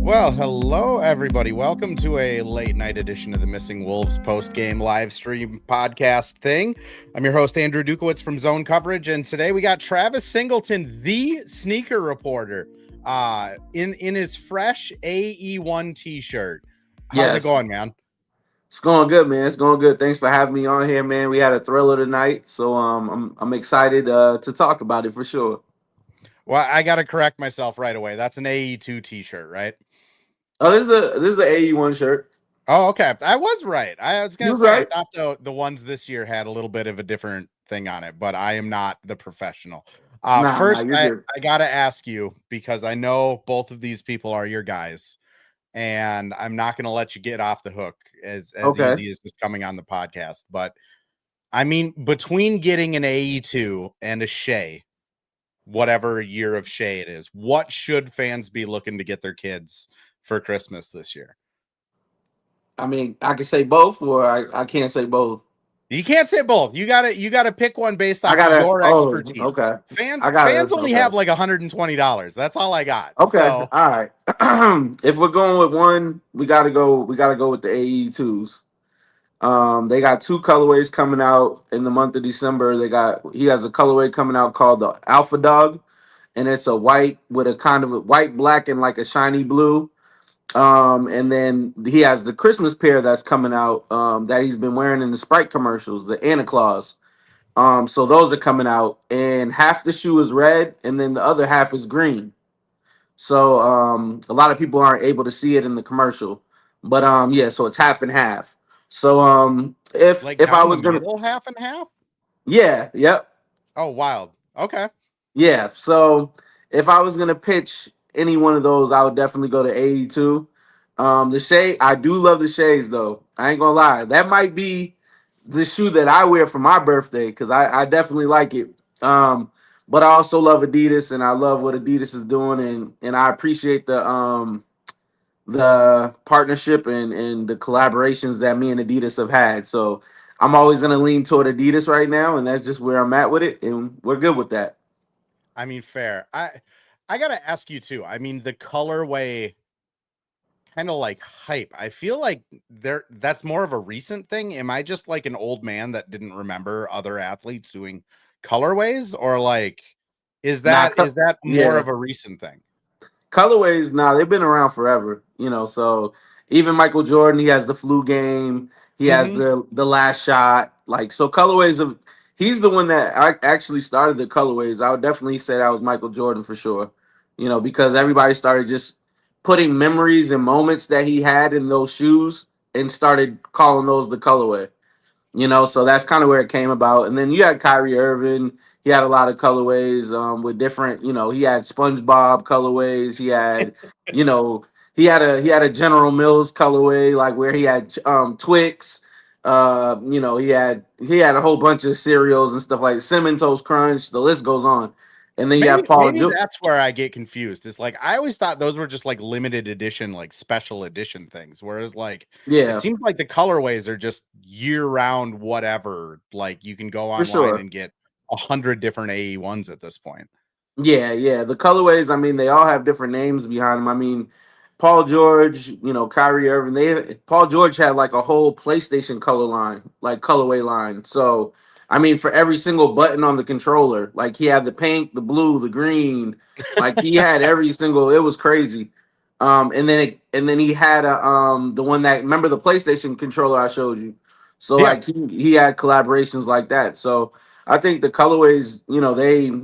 Well, hello, everybody. Welcome to a late night edition of the Missing Wolves post-game live stream podcast thing. I'm your host, Andrew Dukowitz from Zone Coverage, and today we got Travis Singleton, the sneaker reporter, in his fresh AE1 t-shirt. How's it Yes, going, man? it's going good, man. It's going good. Thanks for having me on here, man. We had a thriller tonight, so I'm excited to talk about it for sure. Well, I got to correct myself right away. That's an AE2 t-shirt, right? Oh, this is the AE1 shirt. Oh, okay. I was right. I was You gonna was say I right. thought the ones this year had a little bit of a different thing on it, but I am not the professional. Nah, First, you're I, good. I gotta ask you because I know both of these people are your guys, and I'm not gonna let you get off the hook as Okay. easy as just coming on the podcast. But I mean, between getting an AE2 and a Shea, whatever year of Shea it is, what should fans be looking to get their kids for Christmas this year? I mean, I can say both, or I can't say both. You can't say both. You gotta pick one based I off of gotta. your Oh, expertise. okay. Fans I fans gotta. only Okay. have like $120. That's all I got. Okay. So All right. If we're going with one, we gotta go. We gotta go with the AE2s. They got two colorways coming out in the month of December. He has a colorway coming out called the Alpha Dog, and it's a white with a kind of a white, black, and like a shiny blue. And then he has the Christmas pair that's coming out that he's been wearing in the Sprite commercials, the Santa Claus. So those are coming out, and half the shoe is red, and then the other half is green. So a lot of people aren't able to see it in the commercial, but yeah, so it's half and half. So if like if I down the was gonna, middle, half and half. yeah, yep, Oh, wild. Okay. yeah. So if I was gonna pitch any one of those, I would definitely go to 82. The shade, I do love the shades though. I ain't gonna lie, that might be the shoe that I wear for my birthday because I definitely like it. But I also love Adidas and I love what Adidas is doing and I appreciate the partnership and the collaborations that me and Adidas have had. So I'm always gonna lean toward Adidas right now, and that's just where I'm at with it, and we're good with that. I mean, fair. I gotta ask you too. I mean, the colorway kind of like hype. I feel like that's more of a recent thing. Am I just like an old man that didn't remember other athletes doing colorways, or like is Nah, that more yeah, of a recent thing? colorways. Nah, they've been around forever. So even Michael Jordan, he has the flu game. He has Mm-hmm. the last shot. Like so, colorways of. He's the one that actually started the colorways. I would definitely say that was Michael Jordan for sure. Because everybody started just putting memories and moments that he had in those shoes and started calling those the colorway. So that's kind of where it came about. And then you had Kyrie Irving. He had a lot of colorways with different. He had SpongeBob colorways. He had, you know, he had a General Mills colorway, like where he had Twix. He had a whole bunch of cereals and stuff like Cinnamon Toast Crunch. The list goes on. And then you have Maybe that's where I get confused. It's like I always thought those were just like limited edition, like special edition things. Whereas like it Yeah, seems like the colorways are just year round, whatever. Like you can go for online sure. and get 100 different AE1s at this point. Yeah, yeah. The colorways, I mean, they all have different names behind them. I mean, Paul George, Kyrie Irving, Paul George had like a whole PlayStation color line, like colorway line. So, I mean, for every single button on the controller, like he had the pink, the blue, the green, like he had every single. It was crazy. And then he had the one that remember the PlayStation controller I showed you. So Yeah. like he had collaborations like that. So I think the colorways,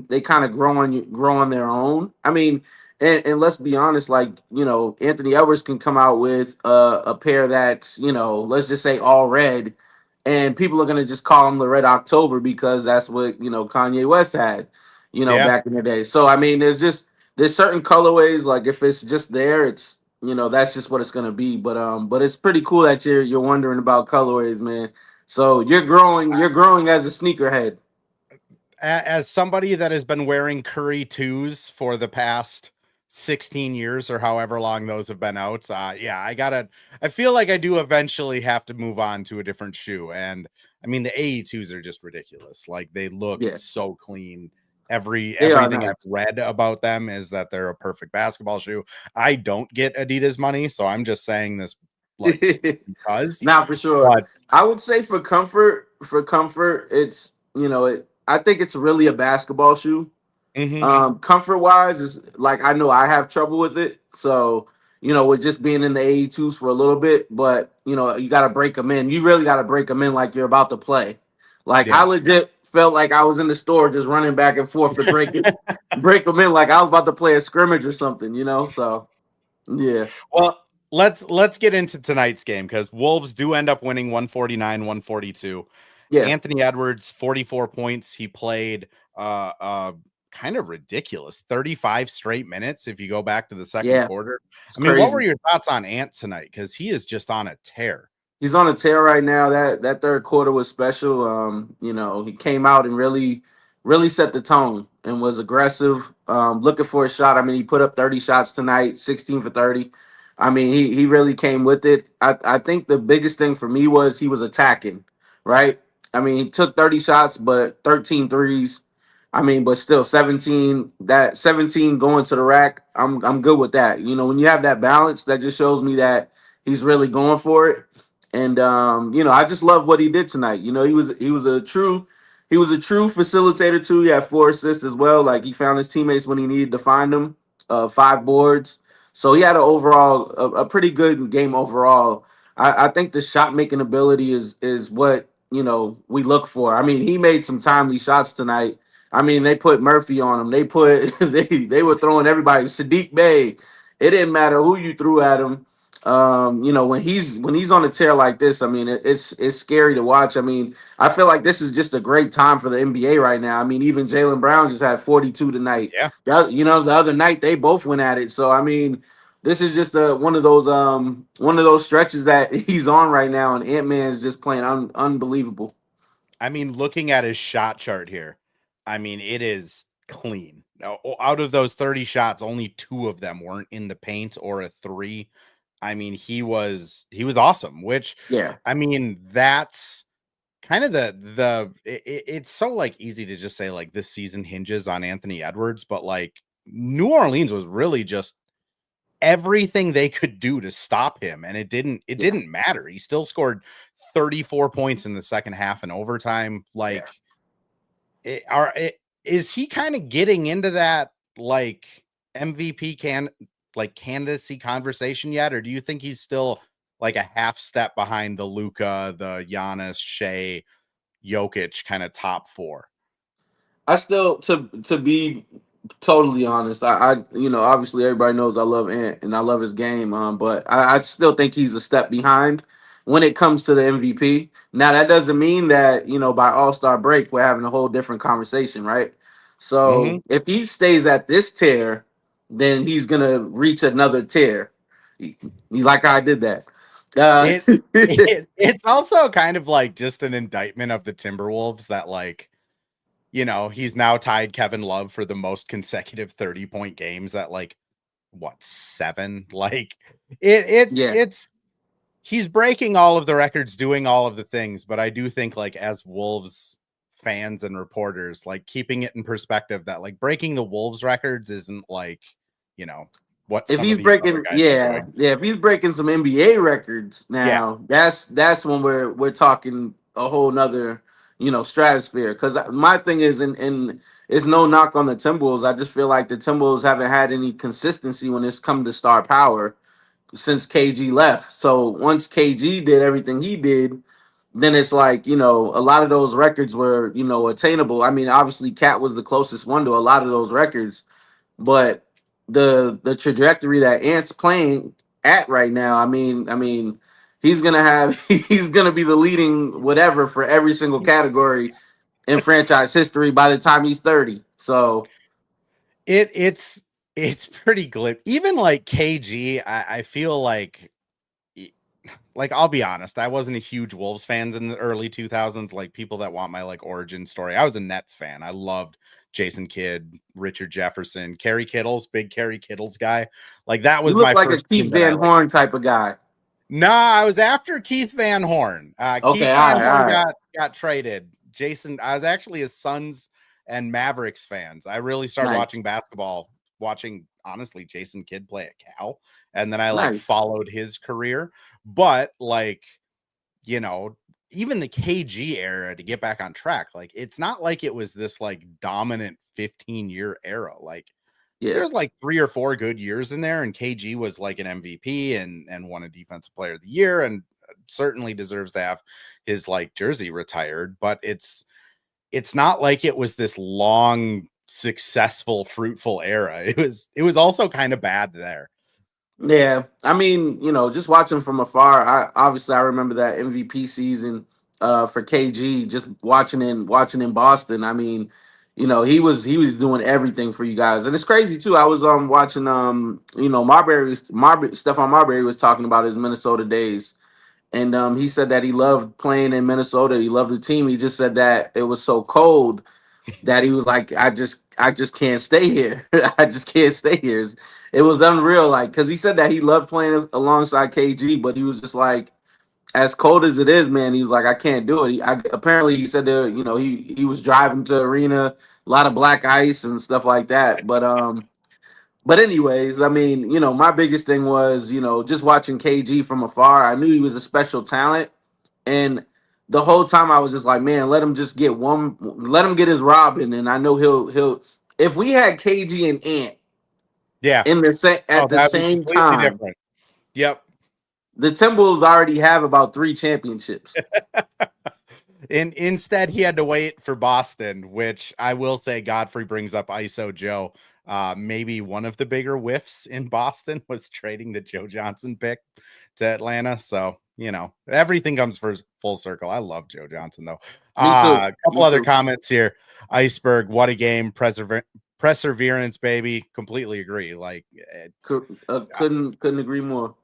they kind of grow on their own. I mean, and let's be honest, like Anthony Edwards can come out with a pair that's let's just say all red, and people are gonna just call him the Red October because that's what Kanye West had, Yeah. back in the day. So I mean, there's certain colorways like if it's just there, it's that's just what it's gonna be. But it's pretty cool that you're wondering about colorways, man. So you're growing as a sneakerhead. As somebody that has been wearing Curry 2s for the past 16 years or however long those have been out, yeah, I feel like I do eventually have to move on to a different shoe. And I mean, the AE2s are just ridiculous. Like they look Yeah. so clean Everything I've read about them is that they're a perfect basketball shoe. I don't get Adidas money, so I'm just saying this like because. Not for sure. But I would say for comfort, it's I think it's really a basketball shoe. Comfort wise is like I know I have trouble with it. So, with just being in the 82s for a little bit, but you gotta break them in. You really gotta break them in like you're about to play. Like I yeah. legit felt like I was in the store just running back and forth to break them in like I was about to play a scrimmage or something, So yeah. Well, let's get into tonight's game because Wolves do end up winning 149-142. Yeah. Anthony Edwards, 44 points. He played kind of ridiculous 35 straight minutes if you go back to the second quarter. I mean, crazy. what were your thoughts on Ant tonight? Because he is just on a tear. He's on a tear right now. That third quarter was special. He came out and really set the tone and was aggressive, looking for a shot. I mean, he put up 30 shots tonight, 16 for 30. I mean, he really came with it. I think the biggest thing for me was he was attacking, right? I mean, he took 30 shots, but 13 threes. I mean, but still 17 going to the rack. I'm good with that. When you have that balance, that just shows me that he's really going for it. And I just love what he did tonight. He was a true facilitator too. He had 4 assists as well. Like he found his teammates when he needed to find them. 5 boards. So he had a pretty good game overall. I think the shot making ability is what we look for. I mean, he made some timely shots tonight. I mean, they put Murphy on him. They were throwing everybody. Sadiq Bey. It didn't matter who you threw at him. When he's on a tear like this, I mean, it's scary to watch. I mean, I feel like this is just a great time for the NBA right now. I mean, even Jaylen Brown just had 42 tonight. Yeah. The other night they both went at it. So I mean, this is just one of those stretches that he's on right now, and Ant-Man is just playing unbelievable. I mean, looking at his shot chart here, I mean, it is clean. Now, out of those 30 shots, only 2 of them weren't in the paint or a 3. I mean, he was awesome, which, yeah, I mean, that's kind of it's so like easy to just say like this season hinges on Anthony Edwards, but like New Orleans was really just everything they could do to stop him. And it didn't matter. He still scored 34 points in the second half and overtime. Like is he kind of getting into that like MVP candidacy conversation yet, or do you think he's still like a half step behind the Luka, the Giannis, Shea, Jokic kind of top 4? I still, to be totally honest, I obviously everybody knows I love Ant and I love his game, but I still think he's a step behind when it comes to the MVP. Now that doesn't mean that by All-Star break we're having a whole different conversation, right? So if he stays at this tier, then he's gonna reach another tier. You like how I did that? It's also kind of like just an indictment of the Timberwolves that like, he's now tied Kevin Love for the most consecutive 30-point games at like 7? Like it's he's breaking all of the records, doing all of the things, but I do think like as Wolves fans and reporters, like keeping it in perspective that like breaking the Wolves records isn't like, what if he's breaking if he's breaking some NBA records now, that's when we're talking a whole nother stratosphere. Because my thing is, and it's no knock on the Timberwolves, I just feel like the Timberwolves haven't had any consistency when it's come to star power since KG left. So once KG did everything he did, then it's like a lot of those records were attainable. I mean, obviously Cat was the closest one to a lot of those records, but the trajectory that Ant's playing at right now, I mean, he's gonna be the leading whatever for every single category in franchise history by the time he's 30. So it's pretty glib. Even like KG, I feel like I'll be honest, I wasn't a huge Wolves fan in the early 2000s. Like people that want my like origin story, I was a Nets fan. I loved Jason Kidd, Richard Jefferson, Kerry Kittles, big Kerry Kittles guy. Like that was my like first a Keith Van Horn type of guy. Nah, I was after Keith Van Horn. Keith Van Horn got traded. Jason, I was actually his son's and Mavericks fans. I really started Nice. watching basketball, watching honestly Jason Kidd play at Cal, and then I like Nice. followed his career. But like, you know, even the KG era, to get back on track, like it's not like it was this like dominant 15-year era. Like Yeah. there's like 3 or 4 good years in there, and KG was like an MVP and won a defensive player of the year, and certainly deserves to have his like jersey retired. But it's not like it was this long, successful, fruitful era. It was also kind of bad there. Yeah, I mean, just watching from afar, I remember that MVP season for KG, just watching in Boston. I mean, he was doing everything for you guys. And it's crazy too. I was watching Stephon Marbury was talking about his Minnesota days. And he said that he loved playing in Minnesota. He loved the team. He just said that it was so cold that he was like, I just can't stay here. I just can't stay here. It was unreal, like, because he said that he loved playing alongside KG, but he was just like, as cold as it is, man, he was like, I can't do it. Apparently he said that, he was driving to the arena, a lot of black ice and stuff like that. But anyways, I mean, my biggest thing was, just watching KG from afar. I knew he was a special talent, and the whole time I was just like, man, let him just get one, let him get his Robin, and I know he'll. If we had KG and Ant, Yeah, in the at the that'd be same completely time, different. Yep. the Timberwolves already have about 3 championships. Instead, he had to wait for Boston, which I will say Godfrey brings up ISO Joe. Maybe one of the bigger whiffs in Boston was trading the Joe Johnson pick to Atlanta. So, everything comes full circle. I love Joe Johnson, though. Me too. A couple other comments here. Iceberg, what a game. Perseverance, baby. Completely agree. Like, couldn't agree more.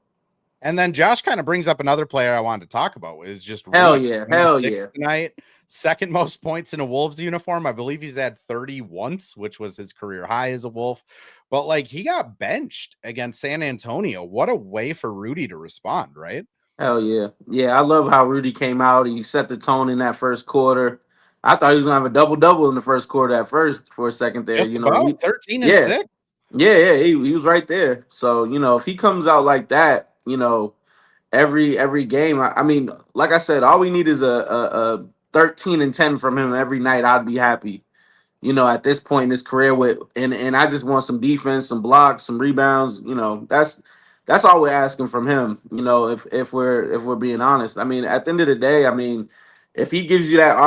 and then Josh kind of brings up another player I wanted to talk about, is just hell Rudy. yeah Tonight, second most points in a Wolves uniform. I believe he's had 30 once, which was his career high as a Wolf. But like, he got benched against San Antonio. What a way for Rudy to respond, right? Hell yeah. I love how Rudy came out. He set the tone in that first quarter. I thought he was gonna have a double in the first quarter at first for a second there. Just about 13 and 6. Yeah, he was right there. So, if he comes out like that, every game, I mean, like I said, all we need is a 13 and 10 from him every night. I'd be happy. At this point in his career, and I just want some defense, some blocks, some rebounds. That's all we're asking from him. If we're being honest. I mean, at the end of the day, I mean, if he gives you that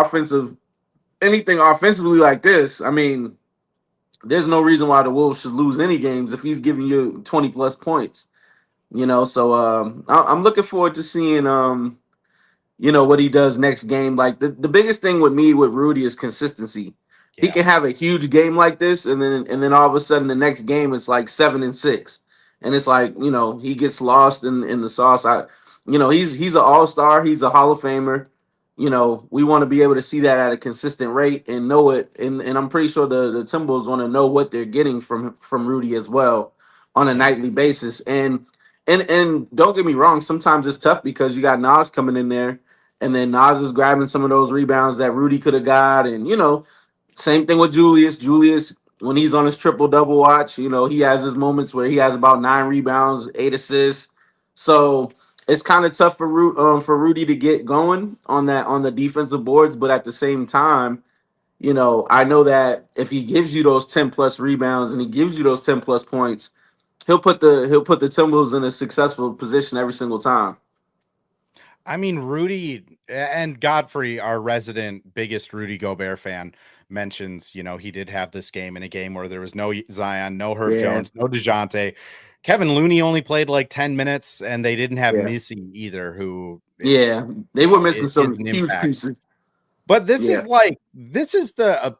anything offensively like this, I mean, there's no reason why the Wolves should lose any games if he's giving you 20 plus points. So I'm looking forward to seeing what he does next game. Like the biggest thing with Rudy is consistency. Yeah. He can have a huge game like this, and then all of a sudden the next game it's like 7 and 6, and it's like he gets lost in the sauce. He's an all-star. He's a Hall of Famer. We want to be able to see that at a consistent rate and know it, and I'm pretty sure the Timberwolves want to know what they're getting from Rudy as well on a nightly basis. And don't get me wrong, sometimes it's tough because you got Nas coming in there, and then Nas is grabbing some of those rebounds that Rudy could have got, and same thing with Julius. Julius, when he's on his triple-double watch, he has his moments where he has about 9 rebounds, 8 assists. So it's kind of tough for Rudy to get going on the defensive boards, but at the same time, I know that if he gives you those 10 plus rebounds and he gives you those 10 plus points, he'll put the Timberwolves in a successful position every single time. I mean, Rudy and Godfrey, our resident biggest Rudy Gobert fan, mentions, he did have this game in a game where there was no Zion, no Herb Jones, no DeJounte. Kevin Looney only played like 10 minutes, and they didn't have Missy either, who they were missing some huge pieces. But this is the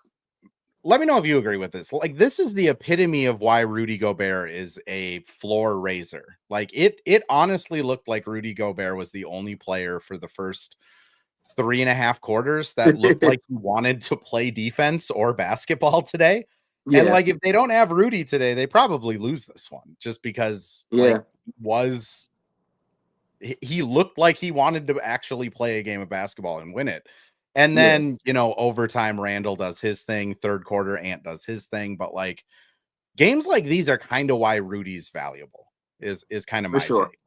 let me know if you agree with this. Like, this is the epitome of why Rudy Gobert is a floor raiser. Like, it honestly looked like Rudy Gobert was the only player for the first 3.5 quarters that looked like he wanted to play defense or basketball today. Yeah. And like, if they don't have Rudy today, they probably lose this one just because he looked like he wanted to actually play a game of basketball and win it. And Yeah, then, overtime, Randle does his thing. Third quarter, Ant does his thing. But like games like these are kind of why Rudy's valuable is kind of for my sure. take.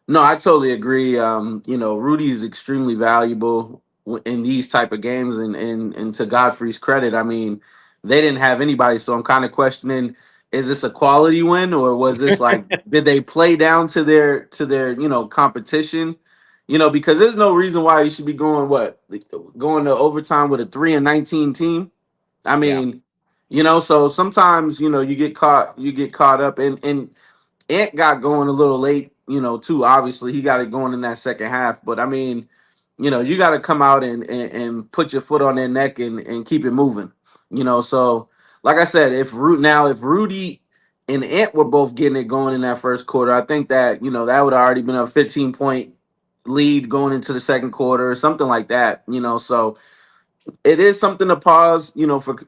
No, I totally agree. Rudy is extremely valuable in these type of games, and to Godfrey's credit, I mean, they didn't have anybody, so I'm kind of questioning: is this a quality win, or was this like did they play down to their competition? Because there's no reason why you should be going to overtime with a 3-19 team. I Yeah. mean, so sometimes you get caught up and Ant got going a little late, too. Obviously, he got it going in that second half. But I mean, you got to come out and put your foot on their neck and keep it moving. So like I said, if Rudy and Ant were both getting it going in that first quarter, I think that that would have already been a 15-point lead going into the second quarter or something like that. So it is something to pause,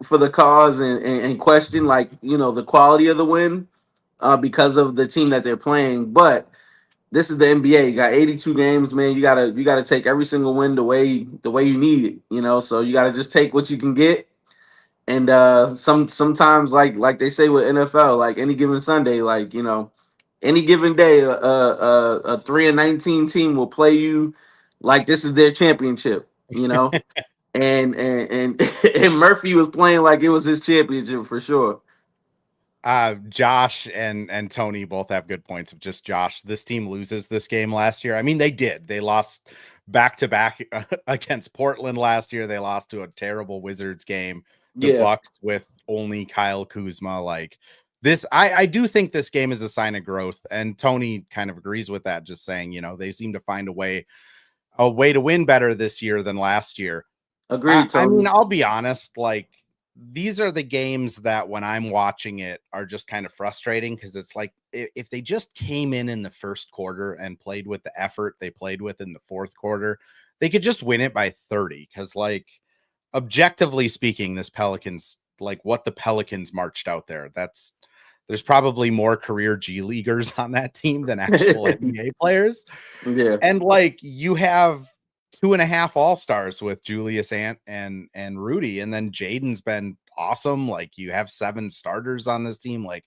for the cause and question, like the quality of the win because of the team that they're playing. But this is the NBA. You got 82 games, man. You gotta take every single win the way you need it. So you gotta just take what you can get. And sometimes like they say with NFL, like any given Sunday, like any given day, a 3-19 team will play you like this is their championship. And and Murphy was playing like it was his championship for sure. Josh and Tony both have good points of just Josh. This team loses this game last year. I mean, they did. They lost back to back against Portland last year. They lost to a terrible Wizards game. The Yeah, Bucks with only Kyle Kuzma. Like this, I do think this game is a sign of growth. And Tony kind of agrees with that, just saying, they seem to find a way to win better this year than last year. I, agreed, I mean, Tony. I'll be honest, like these are the games that when I'm watching it are just kind of frustrating because it's like if they just came in the first quarter and played with the effort they played with in the fourth quarter, they could just win it by 30. Because, like, objectively speaking, this Pelicans, like what the Pelicans marched out there, there's probably more career G leaguers on that team than actual NBA players. Yeah, And like you have two and a half all-stars with Julius Ant and Rudy, and then Jaden's been awesome. Like you have 7 starters on this team. Like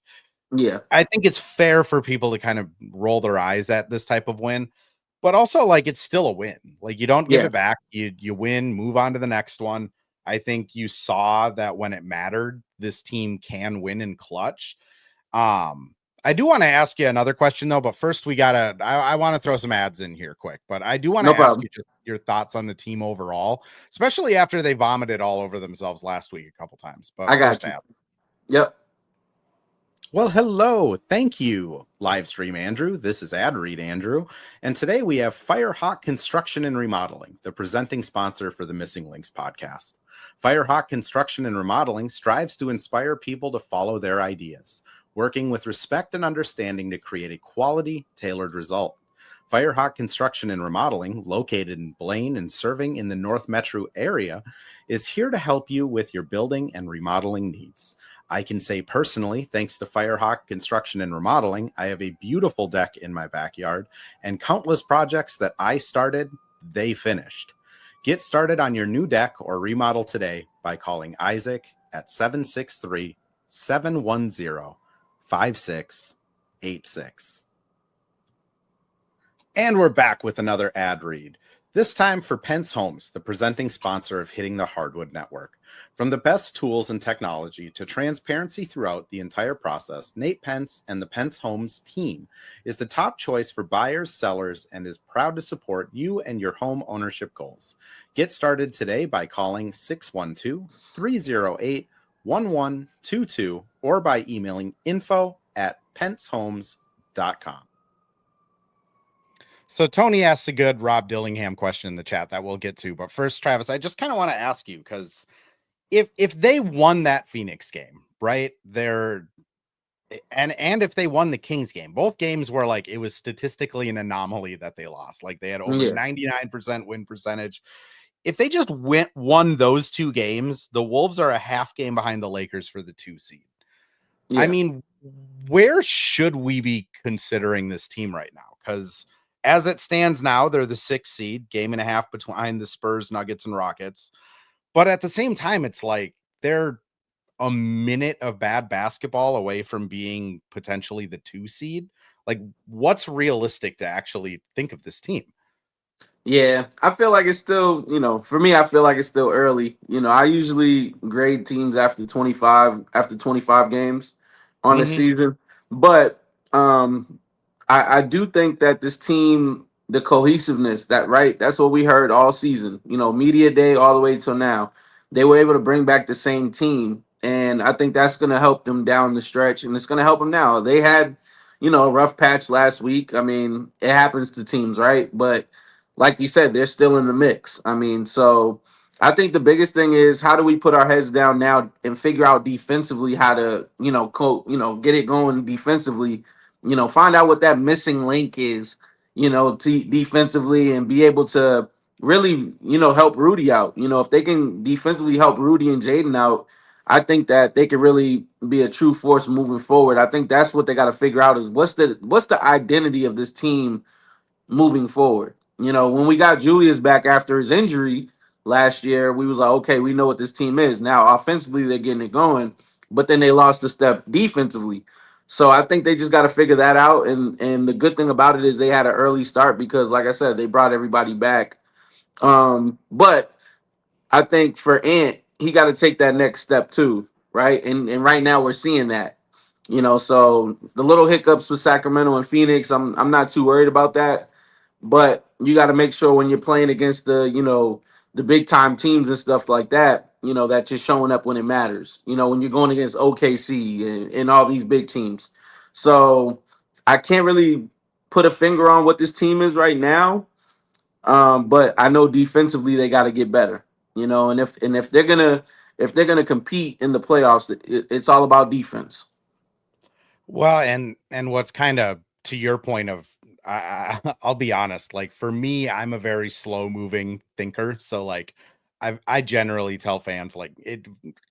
yeah, I think it's fair for people to kind of roll their eyes at this type of win, but also like it's still a win. Like you don't give yeah, it back. You win, move on to the next one. I think you saw that when it mattered, this team can win in clutch. I do want to ask you another question though, but first I want to throw some ads in here quick, but I do want to no ask problem. you just your thoughts on the team overall, especially after they vomited all over themselves last week a couple times. But I first got you. ad. Yep. Well, hello. Thank you, live stream Andrew. This is Ad Read Andrew. And today we have Firehawk Construction and Remodeling, the presenting sponsor for the Missing Links podcast. Firehawk Construction and Remodeling strives to inspire people to follow their ideas, working with respect and understanding to create a quality, tailored result. Firehawk Construction and Remodeling, located in Blaine and serving in the North Metro area, is here to help you with your building and remodeling needs. I can say personally, thanks to Firehawk Construction and Remodeling, I have a beautiful deck in my backyard and countless projects that I started, they finished. Get started on your new deck or remodel today by calling Isaac at 763-710-5686. And we're back with another ad read. This time for Pence Homes, the presenting sponsor of Hitting the Hardwood Network. From the best tools and technology to transparency throughout the entire process, Nate Pence and the Pence Homes team is the top choice for buyers, sellers, and is proud to support you and your home ownership goals. Get started today by calling 612-308-1122 or by emailing info@pencehomes.com. So Tony asked a good Rob Dillingham question in the chat that we'll get to. But first, Travis, I just kind of want to ask you, because if they won that Phoenix game, right, and if they won the Kings game, both games were like, it was statistically an anomaly that they lost. Like they had over Yeah. 99% win percentage. If they just won those 2 games, the Wolves are a half game behind the Lakers for the 2 seed. I Yeah. mean, where should we be considering this team right now? Because as it stands now, they're the 6th seed, game and a half behind the Spurs, Nuggets, and Rockets. But at the same time, it's like they're a minute of bad basketball away from being potentially the 2 seed. Like, what's realistic to actually think of this team? Yeah, I feel like it's still, for me, I feel like it's still early. I usually grade teams after 25 games on a Mm-hmm. season. But I do think that this team, the cohesiveness, that's what we heard all season, media day all the way till now. They were able to bring back the same team. And I think that's going to help them down the stretch. And it's going to help them now. They had, a rough patch last week. I mean, it happens to teams, right? But like you said, they're still in the mix. I mean, so I think the biggest thing is how do we put our heads down now and figure out defensively how to, get it going defensively, find out what that missing link is, defensively and be able to really, help Rudy out. If they can defensively help Rudy and Jaden out, I think that they could really be a true force moving forward. I think that's what they got to figure out is what's the identity of this team moving forward. When we got Julius back after his injury last year, we was like, okay, we know what this team is. Now, offensively, they're getting it going, but then they lost a step defensively. So I think they just got to figure that out. And the good thing about it is they had an early start because, like I said, they brought everybody back. But I think for Ant, he got to take that next step too, right? And right now we're seeing that. So the little hiccups with Sacramento and Phoenix, I'm not too worried about that. But you got to make sure when you're playing against the big time teams and stuff like that, that you're showing up when it matters. When you're going against OKC and all these big teams. So I can't really put a finger on what this team is right now. But I know defensively they got to get better. And if they're gonna compete in the playoffs, it's all about defense. Well, and what's kind of to your point of I'll be honest, like for me, I'm a very slow moving thinker. So like I generally tell fans like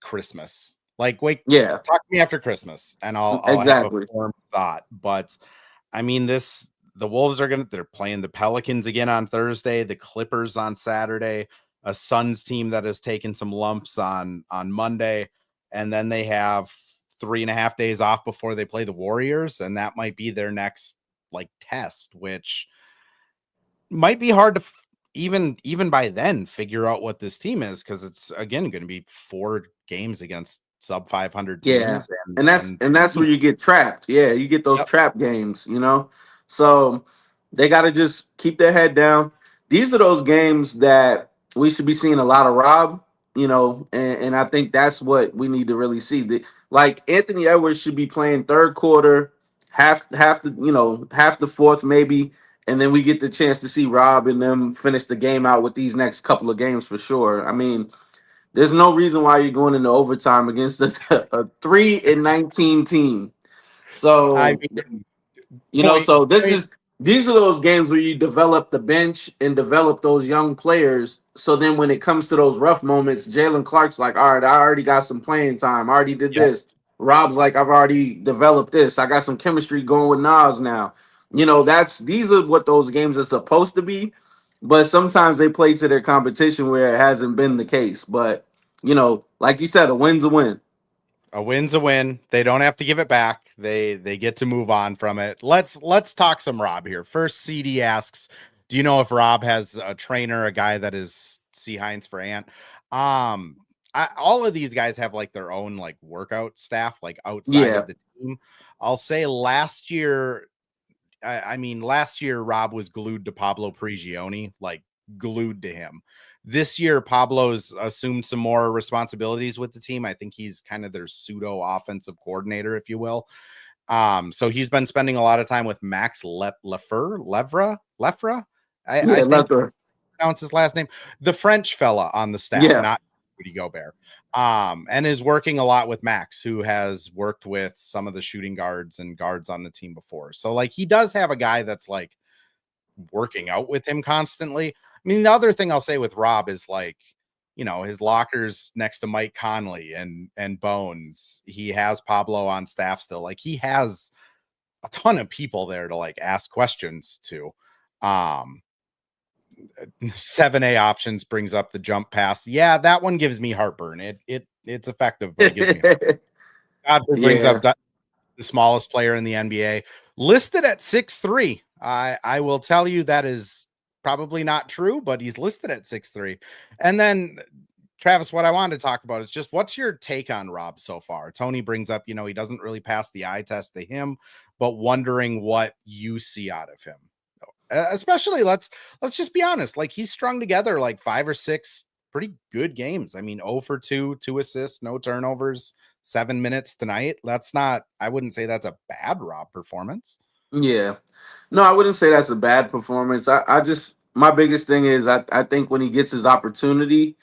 Christmas. Like wait, Yeah, talk to me after Christmas and I'll have a exactly. formed thought. But I mean the Wolves they're playing the Pelicans again on Thursday, the Clippers on Saturday, a Suns team that has taken some lumps on Monday, and then they have 3.5 days off before they play the Warriors, and that might be their next like test, which might be hard to even by then figure out what this team is because it's again going to be 4 games against sub 500 Yeah, teams and that's where you get trapped. Yeah, you get those yep. trap games. So they got to just keep their head down. These are those games that we should be seeing a lot of Rob. And I think that's what we need to really see. Like Anthony Edwards should be playing third quarter, half the fourth maybe, and then we get the chance to see Rob and them finish the game out with these next couple of games for sure. I mean, there's no reason why you're going into overtime against a 3-19 team. I So mean point so point these are those games where you develop the bench and develop those young players. So then when it comes to those rough moments, Jalen Clark's like, all right, I already got some playing time. I already did yep. this. Rob's like, I've already developed this. I got some chemistry going with Nas now. These are what those games are supposed to be. But sometimes they play to their competition where it hasn't been the case. But like you said, a win's a win. A win's a win. They don't have to give it back. They get to move on from it. Let's talk some Rob here. First, CD asks, "Do you know if Rob has a trainer, a guy that is C Hines for Ant?" All of these guys have like their own like workout staff, like outside Yeah. of the team. I'll say last year, I mean, last year Rob was glued to Pablo Prigioni, like glued to him. This year, Pablo's assumed some more responsibilities with the team. I think he's kind of their pseudo offensive coordinator, if you will. So he's been spending a lot of time with Max Lefra. I Yeah, think Luther. pronounce his last name, the French fella on the staff, Yeah. not Rudy Gobert, and is working a lot with Max, who has worked with some of the shooting guards and guards on the team before. So like he does have a guy that's like working out with him constantly. I mean, the other thing I'll say with Rob is like, his locker's next to Mike Conley and Bones. He has Pablo on staff still. Like he has a ton of people there to like ask questions to. Um, 7A options brings up the jump pass. Yeah, that one gives me heartburn. It's effective, but it gives me heartburn. Godfrey brings Yeah. up the smallest player in the NBA, listed at 6'3". I will tell you that is probably not true, but he's listed at 6'3". And then Travis, what I wanted to talk about is just what's your take on Rob so far? Tony brings up, he doesn't really pass the eye test to him, but wondering what you see out of him. Especially let's just be honest, like he's strung together like 5 or 6 pretty good games. I mean, 0 for 2, 2 assists, no turnovers, 7 minutes tonight. I wouldn't say that's a bad Rob performance. Yeah. No, I wouldn't say that's a bad performance. I just my biggest thing is I think when he gets his opportunity,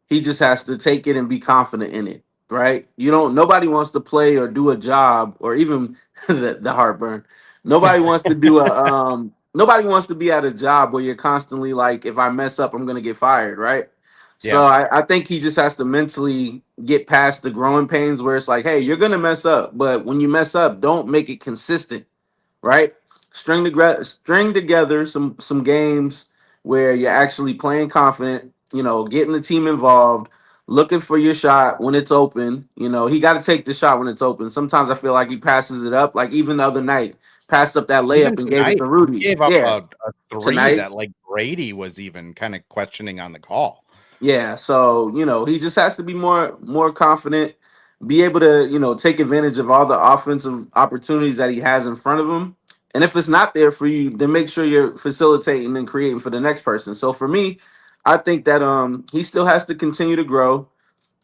he just has to take it and be confident in it, right? Nobody wants to play or do a job or even the heartburn. Nobody wants to be at a job where you're constantly like, if I mess up, I'm gonna get fired, right? So Yeah. I think he just has to mentally get past the growing pains where it's like, hey, you're gonna mess up, but when you mess up, don't make it consistent, right? String together some games where you're actually playing confident, getting the team involved, looking for your shot when it's open. He got to take the shot when it's open. Sometimes I feel like he passes it up, like even the other night, passed up that Even layup and gave it tonight, to he Rudy. gave up Yeah, a 3 tonight. that like Brady was even kind of questioning on the call. Yeah, so he just has to be more confident, be able to take advantage of all the offensive opportunities that he has in front of him. And if it's not there for you, then make sure you're facilitating and creating for the next person. So for me, I think that he still has to continue to grow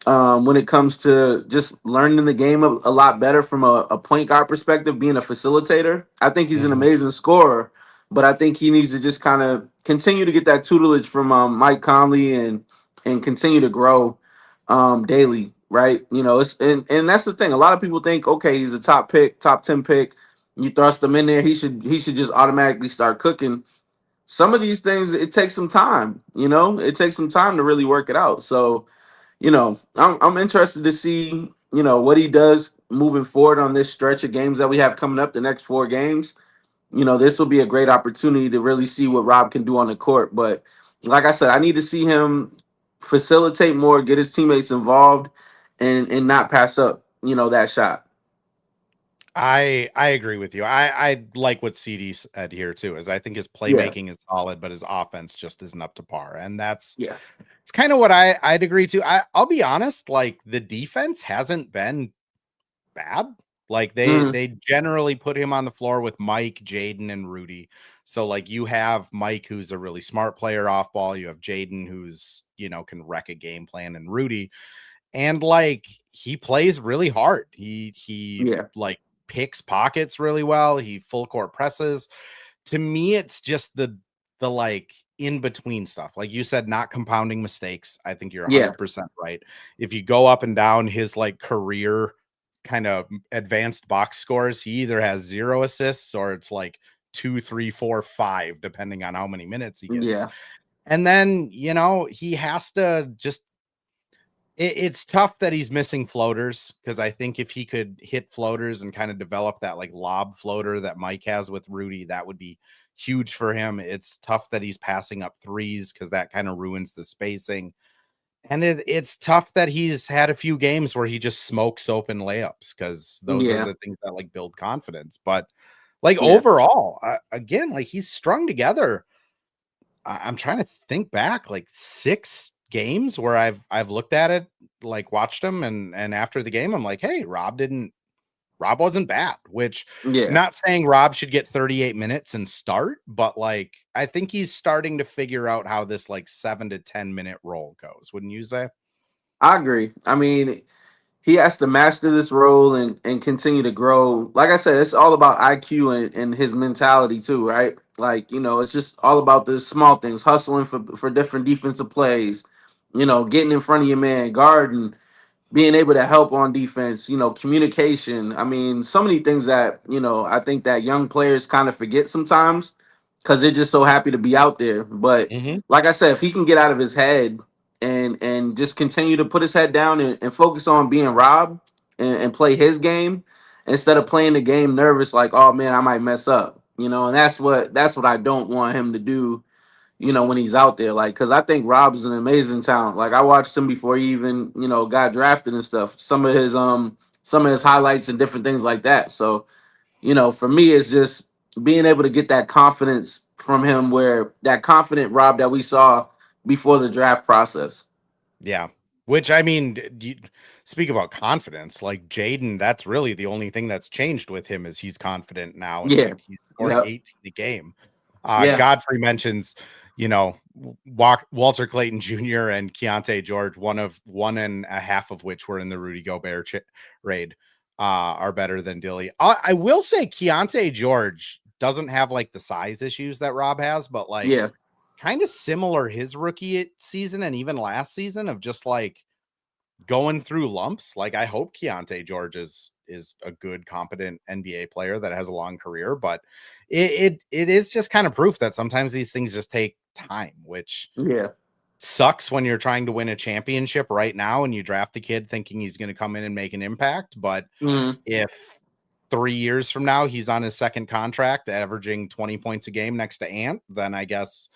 when it comes to just learning the game a lot better from a point guard perspective, being a facilitator. I think he's an Mhm. amazing scorer, but I think he needs to just kind of continue to get that tutelage from Mike Conley and continue to grow daily, right? And that's the thing. A lot of people think, okay, he's a top pick, top 10 pick. You thrust him in there, he should just automatically start cooking. Some of these things, it takes some time. It takes some time to really work it out. So I'm interested to see, what he does moving forward on this stretch of games that we have coming up, the next 4 games. This will be a great opportunity to really see what Rob can do on the court. But like I said, I need to see him facilitate more, get his teammates involved, and not pass up, that shot. I agree with you. I like what CD said here too, is I think his Yeah, playmaking is solid, but his offense just isn't up to par. And yeah. it's kind of what I'd agree to. I'll be honest, like the defense hasn't been bad. Like Mhm. they generally put him on the floor with Mike, Jaden, and Rudy. So like you have Mike, who's a really smart player off ball. You have Jaden, who's can wreck a game plan, and Rudy. And like he plays really hard. He Yeah, like picks pockets really well. He full court presses. To me, it's just the like in between stuff. Like you said, not compounding mistakes. I think you're yeah, 100% right. If you go up and down his like career kind of advanced box scores, he either has 0 assists or it's like 2, 3, 4, 5, depending on how many minutes he gets. yeah, And then, he has to just it's tough that he's missing floaters, because I think if he could hit floaters and kind of develop that like lob floater that Mike has with Rudy, that would be huge for him. It's tough that he's passing up threes because that kind of ruins the spacing. And it's tough that he's had a few games where he just smokes open layups, because those are yeah, the things that like build confidence. But like yeah. overall, again, like he's strung together. I'm trying to think back, like 6 games where I've looked at it, like watched him, and after the game, I'm like, hey, Rob wasn't bad. Which, Yeah. not saying Rob should get 38 minutes and start, but like I think he's starting to figure out how this like 7 to 10 minute role goes. Wouldn't you say? I agree. I mean, he has to master this role and continue to grow. Like I said, it's all about IQ and his mentality too, right? Like, it's just all about the small things, hustling for different defensive plays, getting in front of your man, guarding, being able to help on defense, communication. I mean, so many things that, I think that young players kind of forget sometimes because they're just so happy to be out there. But Mhm. like I said, if he can get out of his head and just continue to put his head down and focus on being Rob and play his game instead of playing the game nervous, like, oh man, I might mess up. and that's what I don't want him to do, when he's out there. Like, because I think Rob's an amazing talent. Like, I watched him before he even, got drafted and stuff. Some of his highlights and different things like that. So, for me, it's just being able to get that confidence from him, where that confident Rob that we saw before the draft process. Yeah. Which, I mean, you speak about confidence, like Jaden, that's really the only thing that's changed with him is he's confident now and Yeah. he's scoring Yep. 18 a game. Yeah. Godfrey mentions, Walter Clayton Jr. and Keontae George, one and a half of which were in the Rudy Gobert raid, are better than Dilly. I will say Keontae George doesn't have like the size issues that Rob has, but like Yeah. kind of similar his rookie season and even last season of just like going through lumps. Like, I hope Keontae George is a good, competent NBA player that has a long career, but it is just kind of proof that sometimes these things just take time, which Yeah. sucks when you're trying to win a championship right now and you draft the kid thinking he's going to come in and make an impact. But if 3 years from now he's on his second contract averaging 20 points a game next to Ant, then I guess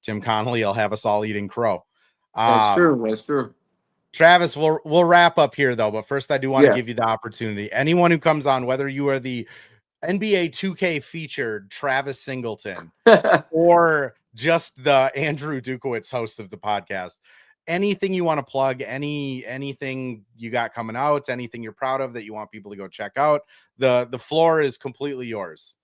Tim Connolly will have us all eating crow. That's true. That's true. Travis, we'll wrap up here though, but first I do want to Yeah. give you the opportunity. Anyone who comes on, whether you are the NBA 2K featured Travis Singleton or just the Andrew Dukowitz host of the podcast, anything you want to plug, anything you got coming out, anything you're proud of that you want people to go check out, the floor is completely yours.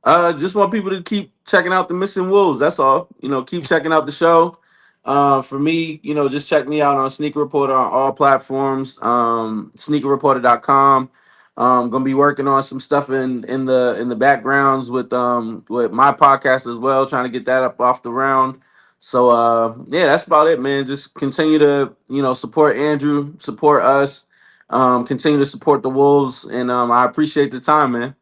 Just want people to keep checking out the Missing Wolves. That's all. Keep checking out the show. For me, just check me out on Sneaker Reporter on all platforms. SneakerReporter.com. Gonna be working on some stuff in the backgrounds with my podcast as well, trying to get that up off the ground. So yeah, that's about it, man. Just continue to support Andrew, support us, continue to support the Wolves, and I appreciate the time, man.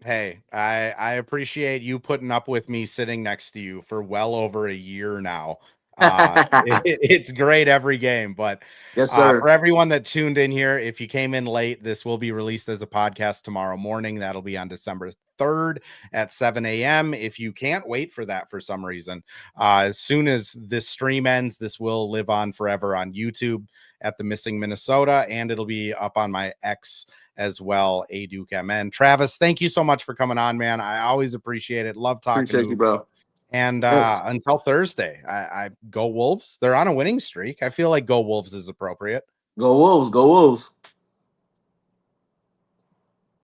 Hey, I appreciate you putting up with me sitting next to you for well over a year now. It's great every game, but Yes, sir. for everyone that tuned in here, if you came in late, this will be released as a podcast tomorrow morning. That'll be on December 3rd at 7 a.m. If you can't wait for that for some reason, as soon as this stream ends, this will live on forever on YouTube at the Missing Minnesota, and it'll be up on my X as well, a Duke MN. Travis, thank you so much for coming on, man. I always appreciate it. Love talking Appreciate to you, bro. And Thanks. until Thursday, I go Wolves. They're on a winning streak. I feel like go Wolves is appropriate. Go Wolves. Go Wolves.